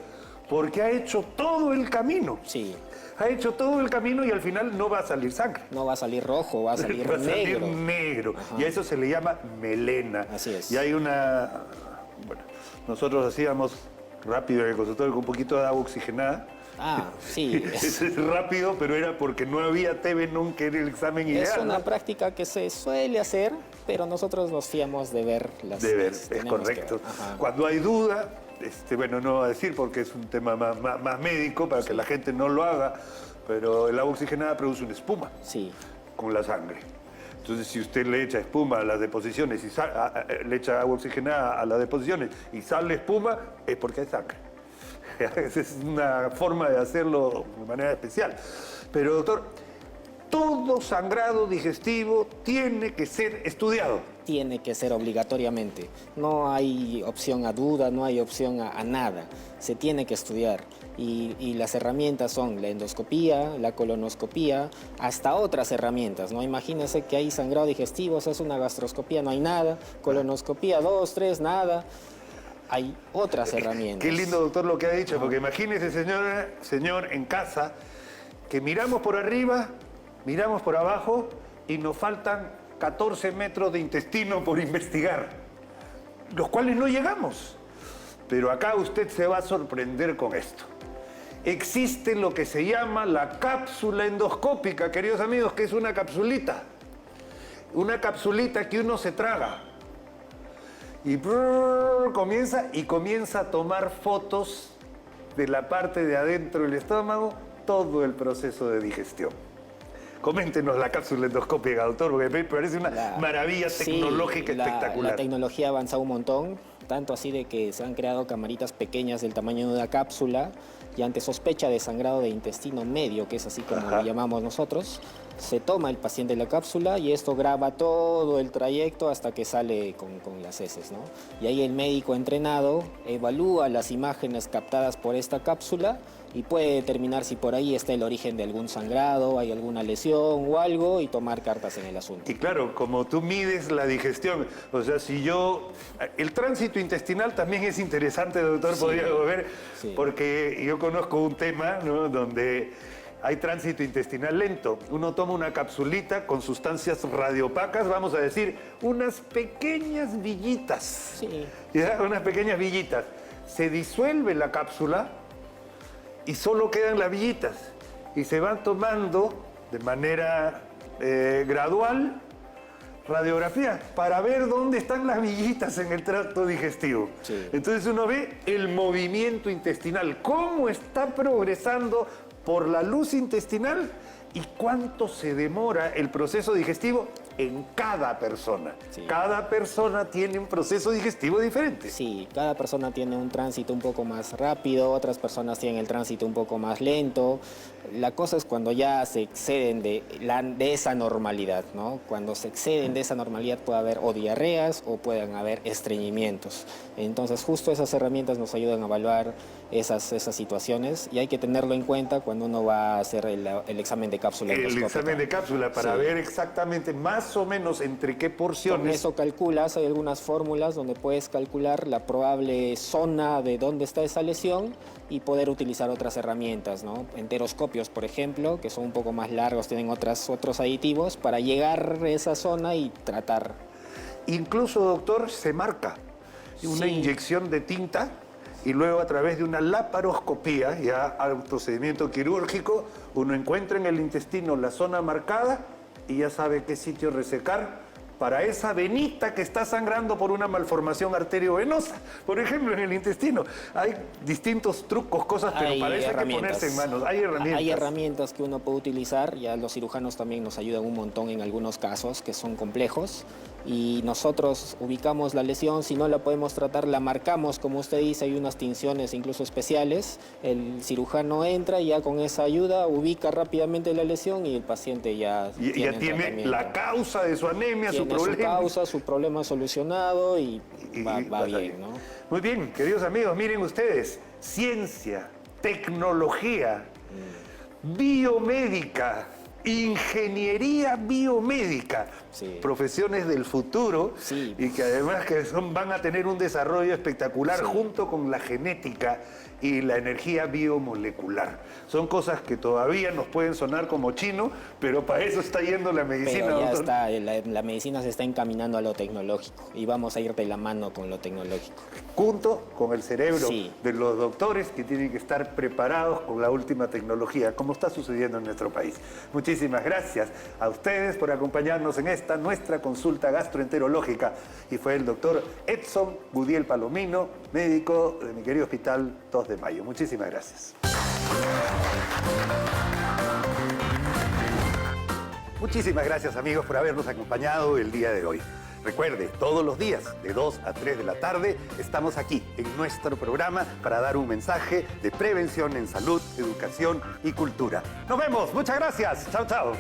S1: porque ha hecho todo el camino.
S5: Sí.
S1: Ha hecho todo el camino y al final no va a salir sangre.
S5: No va a salir rojo, va a salir
S1: Va a salir
S5: negro.
S1: negro.
S5: Ajá.
S1: Y a eso se le llama melena.
S5: Así es.
S1: Y hay una... Bueno, nosotros hacíamos rápido en el consultorio con un poquito de agua oxigenada.
S5: Ah, sí.
S1: Es rápido, pero era porque no había Tevenón, que era el examen ideal.
S5: Es una
S1: ¿no?
S5: práctica que se suele hacer, pero nosotros nos fiamos de ver las...
S1: De ver, es
S5: tenemos que
S1: correcto.
S5: ver. Ajá.
S1: Cuando hay duda, bueno, no voy a decir porque es un tema más médico, para que la gente no lo haga, pero el agua oxigenada produce una espuma
S5: Sí,
S1: con la sangre. Entonces, si usted le echa espuma a las deposiciones y le echa agua oxigenada a las deposiciones y sale espuma, es porque hay sangre. Esa es una forma de hacerlo de manera especial. Pero, doctor, todo sangrado digestivo tiene que ser estudiado.
S5: tiene que ser obligatoriamente. No hay opción a duda, no hay opción a nada. Se tiene que estudiar. Y las herramientas son la endoscopía, la colonoscopía, hasta otras herramientas, ¿no? Imagínense que hay sangrado digestivo, es una gastroscopía, no hay nada. Colonoscopía, 2, 3, nada. Hay otras herramientas.
S1: Qué lindo, doctor, lo que ha dicho, porque imagínese, señor, en casa, que miramos por arriba, miramos por abajo y nos faltan 14 metros de intestino por investigar, los cuales no llegamos. Pero acá usted se va a sorprender con esto. Existe lo que se llama la cápsula endoscópica, queridos amigos, que es una capsulita. Una capsulita que uno se traga. Y comienza a tomar fotos de la parte de adentro del estómago, todo el proceso de digestión. Coméntenos la cápsula endoscópica, doctor, porque me parece una maravilla tecnológica espectacular.
S5: La tecnología ha avanzado un montón, tanto así de que se han creado camaritas pequeñas del tamaño de una cápsula y ante sospecha de sangrado de intestino medio, que es así como lo llamamos nosotros, se toma el paciente la cápsula y esto graba todo el trayecto hasta que sale con las heces, ¿no? Y ahí el médico entrenado evalúa las imágenes captadas por esta cápsula y puede determinar si por ahí está el origen de algún sangrado, hay alguna lesión o algo y tomar cartas en el asunto.
S1: Y claro, como tú mides la digestión, o sea, si yo... El tránsito intestinal también es interesante, doctor, podría ver, porque yo conozco un tema, ¿no?, donde hay tránsito intestinal lento. Uno toma una capsulita con sustancias radiopacas, vamos a decir, unas pequeñas villitas.
S5: Sí.
S1: ¿Ya? Unas pequeñas villitas. Se disuelve la cápsula y solo quedan las villitas. Y se van tomando de manera gradual radiografía para ver dónde están las villitas en el tracto digestivo.
S5: Sí.
S1: Entonces uno ve el movimiento intestinal, cómo está progresando por la luz intestinal y cuánto se demora el proceso digestivo en cada persona.
S5: Sí.
S1: Cada persona tiene un proceso digestivo diferente.
S5: Sí, cada persona tiene un tránsito un poco más rápido, otras personas tienen el tránsito un poco más lento. La cosa es cuando ya se exceden de esa normalidad, ¿no? Cuando se exceden de esa normalidad puede haber o diarreas o pueden haber estreñimientos. Entonces justo esas herramientas nos ayudan a evaluar esas situaciones y hay que tenerlo en cuenta cuando uno va a hacer el examen de cápsula endoscópica.
S1: El examen de cápsula para ver exactamente más o menos entre qué porciones.
S5: Con eso calculas, hay algunas fórmulas donde puedes calcular la probable zona de dónde está esa lesión y poder utilizar otras herramientas, ¿no? Enteroscopios, por ejemplo, que son un poco más largos, tienen otros aditivos para llegar a esa zona y tratar.
S1: Incluso, doctor, se marca una inyección de tinta y luego a través de una laparoscopía, ya al procedimiento quirúrgico, uno encuentra en el intestino la zona marcada y ya sabe qué sitio resecar para esa venita que está sangrando por una malformación arteriovenosa. Por ejemplo, en el intestino. Hay distintos trucos, cosas, pero para eso hay que ponerse en manos. Hay herramientas.
S5: Hay herramientas que uno puede utilizar, ya los cirujanos también nos ayudan un montón en algunos casos que son complejos. Y nosotros ubicamos la lesión, si no la podemos tratar, la marcamos, como usted dice, hay unas tinciones incluso especiales. El cirujano entra y ya con esa ayuda ubica rápidamente la lesión y el paciente ya
S1: tiene la causa de su anemia, su problema.
S5: Su causa, su problema solucionado y va bien, ¿no?
S1: Muy bien, queridos amigos, miren ustedes, ciencia, tecnología, biomédica, ingeniería biomédica, profesiones del futuro y que además van a tener un desarrollo espectacular junto con la genética y la energía biomolecular. Son cosas que todavía nos pueden sonar como chino, pero para eso está yendo la medicina.
S5: Pero ya
S1: doctor.
S5: la medicina se está encaminando a lo tecnológico y vamos a ir de la mano con lo tecnológico.
S1: Junto con el cerebro de los doctores que tienen que estar preparados con la última tecnología, como está sucediendo en nuestro país. Muchísimas gracias a ustedes por acompañarnos en esta nuestra consulta gastroenterológica. Y fue el doctor Edson Gudiel Palomino, médico de mi querido Hospital 2 de Mayo. Muchísimas gracias.
S6: Muchísimas gracias, amigos, por habernos acompañado el día de hoy. Recuerde, todos los días, de 2 a 3 de la tarde, estamos aquí en nuestro programa para dar un mensaje de prevención en salud, educación y cultura. Nos vemos. Muchas gracias. Chao, chao.